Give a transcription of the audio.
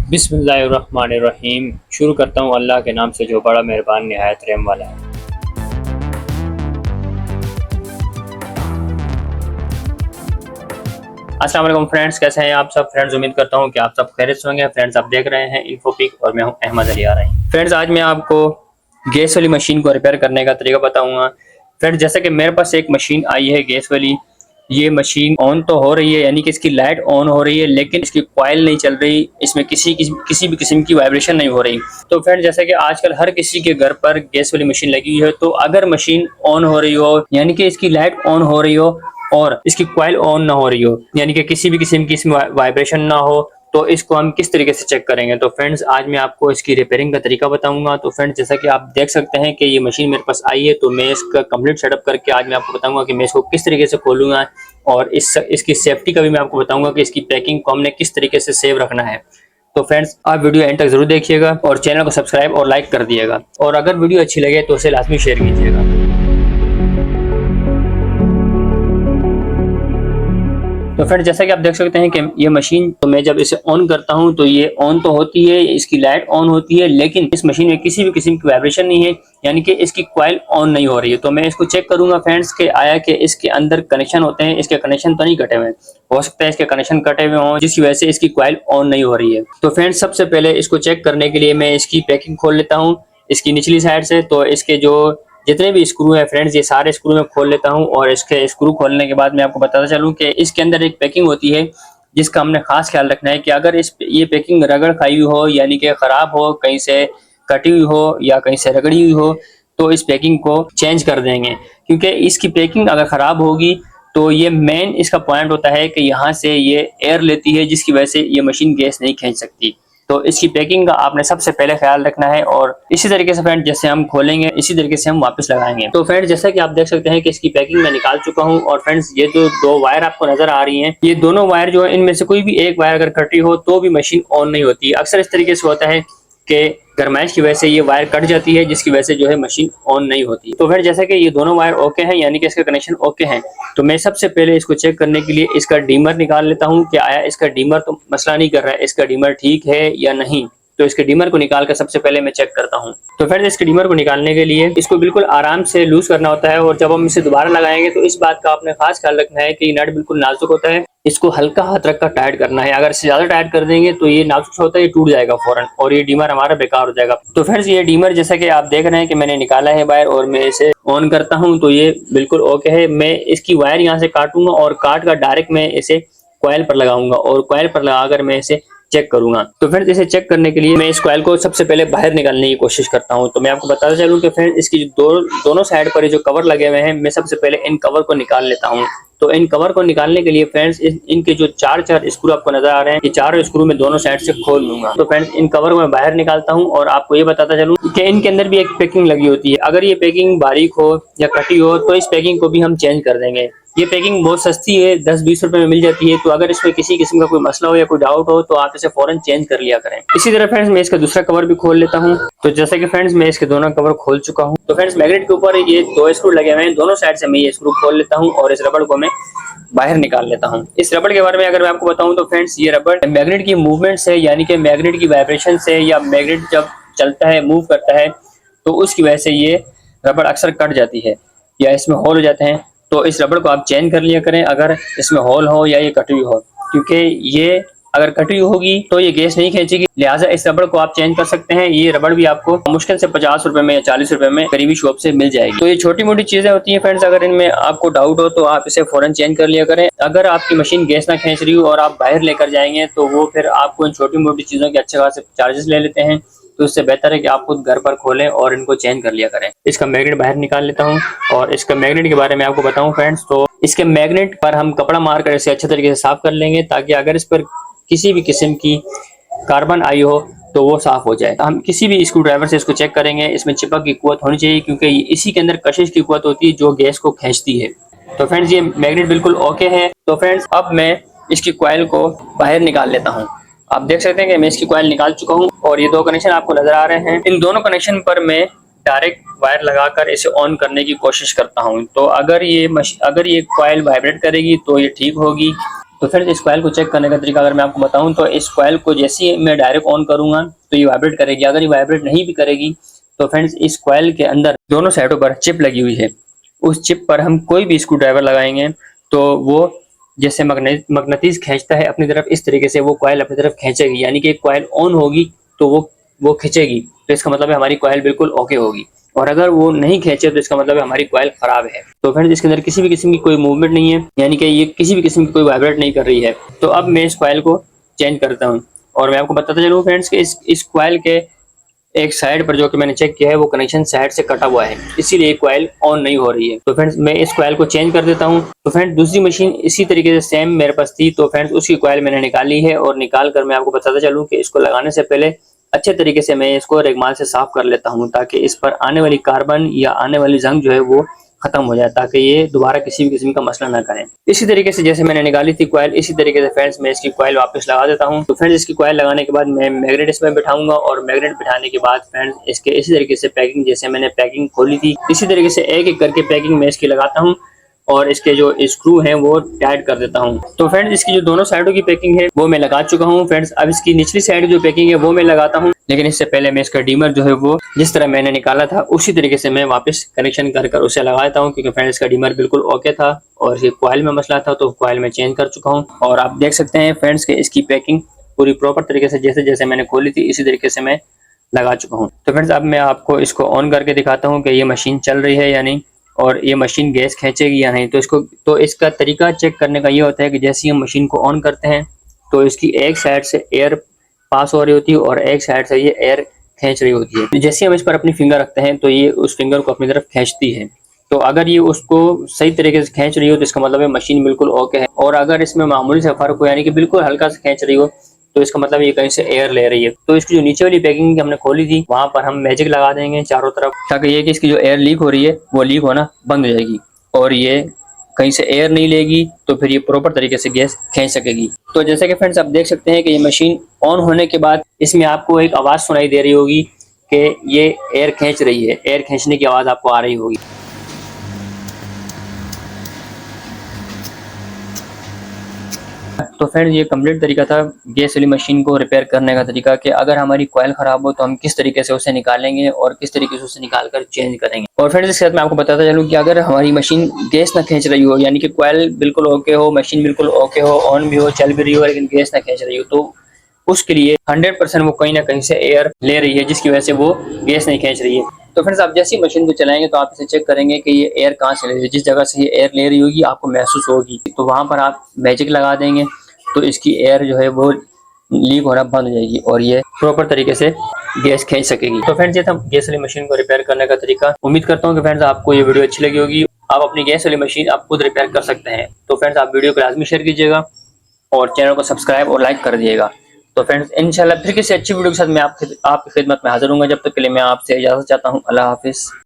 बिस्मिल्लाहिर्रहमानिर्रहीम। शुरू करता हूँ अल्लाह के नाम से जो बड़ा मेहरबान निहायत रहम वाला है। अस्सलाम वालेकुम फ्रेंड्स, कैसे हैं आप सब फ्रेंड्स। उम्मीद करता हूँ कि आप सब खैरियत से होंगे। फ्रेंड्स, आप देख रहे हैं इन्फोपिक और मैं हूँ अहमद अली आरई। फ्रेंड्स, आज मैं आपको गैस वाली मशीन को रिपेयर करने का तरीका बताऊँगा। फ्रेंड्स, जैसे कि मेरे पास एक मशीन आई है गैस वाली। ये मशीन ऑन तो हो रही है, यानी कि इसकी लाइट ऑन हो रही है, लेकिन इसकी कॉइल नहीं चल रही, इसमें किसी भी किस्म की वाइब्रेशन नहीं हो रही। तो फ्रेंड, जैसे कि आजकल हर किसी के घर पर गैस वाली मशीन लगी हुई है, तो अगर मशीन ऑन हो रही हो, यानी कि इसकी लाइट ऑन हो रही हो और इसकी कॉइल ऑन ना हो रही हो, यानी कि किसी भी किस्म की इसमें वाइब्रेशन ना हो, तो इसको हम किस तरीके से चेक करेंगे। तो फ्रेंड्स, आज मैं आपको इसकी रिपेयरिंग का तरीका बताऊंगा। तो फ्रेंड्स, जैसा कि आप देख सकते हैं कि ये मशीन मेरे पास आई है, तो मैं इसका कंप्लीट सेटअप करके आज मैं आपको बताऊंगा कि मैं इसको किस तरीके से खोलूंगा, और इसकी सेफ्टी का भी मैं आपको बताऊंगा कि इसकी पैकिंग को हमने किस तरीके से सेव रखना है। तो फ्रेंड्स, आप वीडियो एंड तक जरूर देखिएगा और चैनल को सब्सक्राइब और लाइक कर दिएगा, और अगर वीडियो अच्छी लगे तो उसे लाजमी शेयर कीजिएगा। तो फ्रेंड्स, जैसा कि आप देख सकते हैं कि ये मशीन, तो मैं जब इसे ऑन करता हूं तो ये ऑन तो होती है, इसकी लाइट ऑन होती है, लेकिन इस मशीन में किसी भी किस्म की वाइब्रेशन नहीं है, यानी कि इसकी कॉइल ऑन नहीं हो रही है। तो मैं इसको चेक करूंगा फ्रेंड्स कि आया कि इसके अंदर कनेक्शन होते हैं, इसके कनेक्शन तो नहीं कटे हुए। हो सकता है इसके कनेक्शन कटे हुए हों, जिसकी वजह से इसकी कॉइल ऑन नहीं हो रही है। तो फ्रेंड्स, सबसे पहले इसको चेक करने के लिए मैं इसकी पैकिंग खोल लेता हूँ इसकी निचली साइड से। तो इसके जो जितने भी स्क्रू है फ्रेंड्स, ये सारे स्क्रू मैं खोल लेता हूँ, और इसके स्क्रू खोलने के बाद मैं आपको बताता चलूँ कि इसके अंदर एक पैकिंग होती है जिसका हमने खास ख्याल रखना है कि अगर ये पैकिंग रगड़ खाई हुई हो, यानी कि खराब हो, कहीं से कटी हुई हो या कहीं से रगड़ी हुई हो, तो इस पैकिंग को चेंज कर देंगे। क्योंकि इसकी पैकिंग अगर खराब होगी तो ये मेन इसका पॉइंट होता है कि यहाँ से ये एयर लेती है, जिसकी वजह से ये मशीन गैस नहीं खींच सकती। तो इसकी पैकिंग का आपने सबसे पहले ख्याल रखना है, और इसी तरीके से फ्रेंड जैसे हम खोलेंगे इसी तरीके से हम वापस लगाएंगे। तो फ्रेंड, जैसा कि आप देख सकते हैं कि इसकी पैकिंग मैं निकाल चुका हूं, और फ्रेंड्स, ये जो दो वायर आपको नजर आ रही हैं, ये दोनों वायर जो है, इनमें से कोई भी एक वायर अगर कटी हो तो भी मशीन ऑन नहीं होती। अक्सर इस तरीके से होता है कि गरमाइश की वजह से ये वायर कट जाती है, जिसकी वजह से जो है मशीन ऑन नहीं होती। तो फिर जैसे कि ये दोनों वायर ओके हैं, यानी कि इसका कनेक्शन ओके है, तो मैं सबसे पहले इसको चेक करने के लिए इसका डीमर निकाल लेता हूं कि आया इसका डीमर तो मसला नहीं कर रहा है, इसका डीमर ठीक है या नहीं। तो इसके डीमर को निकाल कर सबसे पहले मैं चेक करता हूं। तो फिर इसके डीमर को निकालने के लिए इसको बिल्कुल आराम से लूज करना होता है, और जब हम इसे दोबारा लगाएंगे तो इस बात का आपने खास ख्याल रखना है कि नट बिल्कुल नाजुक होता है, इसको हल्का हाथ रखकर टाइट करना है। अगर इसे ज्यादा टाइट कर देंगे तो ये नाजुक होता है, ये टूट जाएगा फौरन, और ये डीमर हमारा बेकार हो जाएगा। तो फ्रेंड्स, ये डीमर जैसा कि आप देख रहे हैं कि मैंने निकाला है वायर, और मैं इसे ऑन करता हूं तो ये बिल्कुल ओके है। मैं इसकी वायर यहाँ से काटूंगा, और काट कर डायरेक्ट मैं इसे कॉइल पर लगाऊंगा, और कॉइल पर लगाकर मैं इसे चेक करूंगा। तो फ्रेंड्स, इसे चेक करने के लिए मैं इस कॉइल को सबसे पहले बाहर निकालने की कोशिश करता हूं। तो मैं आपको बताता चलूं कि फ्रेंड्स, इसकी जो दोनों साइड पर जो कवर लगे हुए हैं, मैं सबसे पहले इन कवर को निकाल लेता हूं। तो इन कवर को निकालने के लिए फ्रेंड्स, इनके जो चार स्क्रू आपको नजर आ रहे हैं, ये चारों स्क्रू मैं दोनों साइड से खोल लूंगा। तो फ्रेंड्स, इन कवर को मैं बाहर निकालता हूं, और आपको ये बताता चलूं कि इनके अंदर भी एक पैकिंग लगी होती है। अगर ये पैकिंग बारीक हो या कटी हो तो इस पैकिंग को भी हम चेंज कर देंगे। ये पैकिंग बहुत सस्ती है, 10-20 रुपए में मिल जाती है। तो अगर इसमें किसी किस्म का कोई मसला हो या कोई डाउट हो तो आप इसे फौरन चेंज कर लिया करें। इसी तरह फ्रेंड्स, मैं इसका दूसरा कवर भी खोल लेता हूं। तो जैसे कि फ्रेंड्स, मैं इसके दोनों कवर खोल चुका हूं। तो फ्रेंड्स, मैग्नेट के ऊपर ये दो स्क्रू लगे हुए हैं, दोनों साइड से मैं ये स्क्रू खोल लेता हूं, और इस रबड़ को मैं बाहर निकाल लेता हूं। इस रबड़ के बारे में अगर मैं आपको बताऊं तो फ्रेंड्स, ये रबड़ मैग्नेट की मूवमेंट से, यानी कि मैग्नेट की वाइब्रेशन से, या मैग्नेट जब चलता है, मूव करता है, तो उसकी वजह से ये रबड़ अक्सर कट जाती है या इसमें होल हो जाते हैं। तो इस रबड़ को आप चेंज कर लिया करें अगर इसमें होल हो या ये कटी हुई हो, क्योंकि ये अगर कटी हुई होगी तो ये गैस नहीं खींचेगी। लिहाजा इस रबड़ को आप चेंज कर सकते हैं। ये रबड़ भी आपको मुश्किल से 50 रुपए में या 40 रुपए में करीबी शॉप से मिल जाएगी। तो ये छोटी मोटी चीजें होती हैं फ्रेंड्स, अगर इनमें आपको डाउट हो तो आप इसे फौरन चेंज कर लिया करें। अगर आपकी मशीन गैस ना खींच रही हो और आप बाहर लेकर जाएंगे तो वो फिर आपको इन छोटी मोटी चीजों के अच्छे खासे चार्जेस ले लेते हैं। तो इससे बेहतर है कि आप खुद घर पर खोलें और इनको चेंज कर लिया करें। इसका मैग्नेट बाहर निकाल लेता हूं, और इसका मैग्नेट के बारे में आपको बताऊं फ्रेंड्स, तो इसके मैग्नेट पर हम कपड़ा मारकर इसे अच्छे तरीके से साफ कर लेंगे, ताकि अगर इस पर किसी भी किस्म की कार्बन आई हो तो वो साफ हो जाए। हम किसी भी स्क्रू ड्राइवर से इसको चेक करेंगे, इसमें चिपक की कुव्वत होनी चाहिए, क्योंकि इसी के अंदर कशिश की कुव्वत होती है जो गैस को खींचती है। तो फ्रेंड्स, ये मैग्नेट बिल्कुल ओके है। तो फ्रेंड्स, अब मैं इसकी कॉइल को बाहर निकाल लेता हूँ। आप देख सकते हैं कि मैं इसकी कॉइल निकाल चुका हूँ, और ये दो कनेक्शन आपको नजर आ रहे हैं। इन दोनों कनेक्शन पर मैं डायरेक्ट वायर लगाकर इसे ऑन करने की कोशिश करता हूँ। तो अगर ये कॉइल वाइब्रेट करेगी तो ये ठीक होगी, तो फ्रेंड्स इस कॉइल को चेक करने का तरीका अगर मैं आपको बताऊं तो इस कॉइल को जैसे ही मैं डायरेक्ट ऑन करूंगा तो ये वाइब्रेट करेगी। अगर ये वाइब्रेट नहीं भी करेगी तो फ्रेंड्स इस कॉइल के अंदर दोनों साइडों पर चिप लगी हुई है। उस चिप पर हम कोई भी स्क्रू ड्राइवर लगाएंगे तो वो जैसे मगनेटिस खींचता है अपनी तरफ, इस तरीके से वो कॉइल अपनी तरफ खींचेगी। यानी कि कॉइल ऑन होगी तो वो खींचेगी, तो इसका मतलब है हमारी कॉइल बिल्कुल ओके होगी। और अगर वो नहीं खींचे तो इसका मतलब है हमारी कॉइल खराब है। तो फ्रेंड्स इसके अंदर किसी भी किस्म की कोई मूवमेंट नहीं है, यानी कि ये किसी भी किस्म की कोई वाइब्रेट नहीं कर रही है। तो अब मैं इस कॉइल को चेंज करता हूँ और मैं आपको बताता चलूँ फ्रेंड्स कि इस कॉइल के एक साइड पर जो कि मैंने चेक किया है वो कनेक्शन साइड से कटा हुआ है, इसीलिए कॉइल ऑन नहीं हो रही है। तो फ्रेंड्स मैं इस कॉइल को चेंज कर देता हूँ। तो फ्रेंड्स दूसरी मशीन इसी तरीके से सेम मेरे पास थी, तो फ्रेंड्स उसकी कॉइल मैंने निकाली है और निकाल कर मैं आपको बताता चलूँ कि इसको लगाने से पहले अच्छे तरीके से मैं इसको रेगमाल से साफ कर लेता हूँ, ताकि इस पर आने वाली कार्बन या आने वाली जंग जो है वो खत्म हो जाए, ताकि ये दोबारा किसी भी किस्म का मसला ना करें। इसी तरीके से जैसे मैंने निकाली थी कॉइल, इसी तरीके से फ्रेंड्स मैं इसकी कॉइल वापस लगा देता हूँ। तो फ्रेंड्स इसकी कॉइल लगाने के बाद मैं मैग्नेट इसमें बिठाऊंगा और मैग्नेट बिठाने के बाद फ्रेंड्स इसके इसी तरीके से पैकिंग, जैसे मैंने पैकिंग खोली थी इसी तरीके से एक एक करके पैकिंग मैं इसकी लगाता हूँ और इसके जो स्क्रू हैं वो टाइट कर देता हूँ। तो फ्रेंड्स इसकी जो दोनों साइडों की पैकिंग है वो मैं लगा चुका हूँ फ्रेंड्स। अब इसकी निचली साइड जो पैकिंग है वो मैं लगाता हूँ, लेकिन इससे पहले मैं इसका डीमर जो है वो जिस तरह मैंने निकाला था उसी तरीके से मैं वापस कनेक्शन कर उसे लगाता हूँ, क्योंकि फ्रेंड्स इसका डीमर बिल्कुल ओके था और ये कॉइल में मसला था, तो कॉइल में चेंज कर चुका हूँ। और आप देख सकते हैं फ्रेंड्स के इसकी पैकिंग पूरी प्रॉपर तरीके से जैसे जैसे मैंने खोली थी इसी तरीके से मैं लगा चुका हूँ। तो फ्रेंड्स अब मैं आपको इसको ऑन करके दिखाता हूँ कि ये मशीन चल रही है या नहीं और ये मशीन गैस खींचेगी या नहीं। तो इसका तरीका चेक करने का ये होता है कि जैसे ही हम मशीन को ऑन करते हैं तो इसकी एक साइड से एयर पास हो रही होती है और एक साइड से ये एयर खींच रही होती है। तो जैसे हम इस पर अपनी फिंगर रखते हैं तो ये उस फिंगर को अपनी तरफ खींचती है। तो अगर ये उसको सही तरीके से खींच रही हो तो इसका मतलब है मशीन बिल्कुल ओके है, और अगर इसमें मामूली से फर्क हो यानी कि बिल्कुल हल्का से खींच रही हो तो इसका मतलब ये कहीं से एयर ले रही है। तो इसकी जो नीचे वाली पैकिंग हमने खोली थी वहां पर हम मैजिक लगा देंगे चारों तरफ, ताकि ये कि इसकी जो एयर लीक हो रही है वो लीक होना बंद हो जाएगी और ये कहीं से एयर नहीं लेगी, तो फिर ये प्रॉपर तरीके से गैस खींच सकेगी। तो जैसे कि फ्रेंड्स आप देख सकते हैं कि ये मशीन ऑन होने के बाद इसमें आपको एक आवाज़ सुनाई दे रही होगी कि ये एयर खींच रही है, एयर खींचने की आवाज़ आपको आ रही होगी। तो फ्रेंड्स ये कंप्लीट तरीका था गैस वाली मशीन को रिपेयर करने का तरीका, कि अगर हमारी कॉइल खराब हो तो हम किस तरीके से उसे निकालेंगे और किस तरीके से उसे निकाल कर चेंज करेंगे। और फ्रेंड्स इसके साथ मैं आपको बताता चलूँ कि अगर हमारी मशीन गैस ना खींच रही हो, यानी कि कॉइल बिल्कुल ओके हो, मशीन बिल्कुल ओके हो, ऑन भी हो, चल भी रही हो, लेकिन गैस ना खींच रही हो, तो उसके लिए 100% वो कहीं ना कहीं से एयर ले रही है, जिसकी वजह से वो गैस नहीं खींच रही है। तो फ्रेंड्स आप जैसी मशीन को चलाएंगे तो आप इसे चेक करेंगे कि ये एयर कहाँ से ले रही है। जिस जगह से ये एयर ले रही होगी आपको महसूस होगी, तो वहां पर आप मैजिक लगा देंगे तो इसकी एयर जो है वो लीक होना बंद हो जाएगी और ये प्रॉपर तरीके से गैस खींच सकेगी। तो फ्रेंड्स ये था गैस वाली मशीन को रिपेयर करने का तरीका। उम्मीद करता हूँ कि फ्रेंड्स आपको ये वीडियो अच्छी लगी होगी। आप अपनी गैस वाली मशीन आप खुद रिपेयर कर सकते हैं। तो फ्रेंड्स आप वीडियो को लाजमी शेयर कीजिएगा और चैनल को सब्सक्राइब और लाइक कर दिएगा। तो फ्रेंड्स इंशाल्लाह फिर किसी अच्छी वीडियो के साथ मैं आपकी खिदमत में हाजिर हूँगा। जब तक के लिए मैं आपसे इजाजत चाहता हूँ। अल्लाह हाफिज़।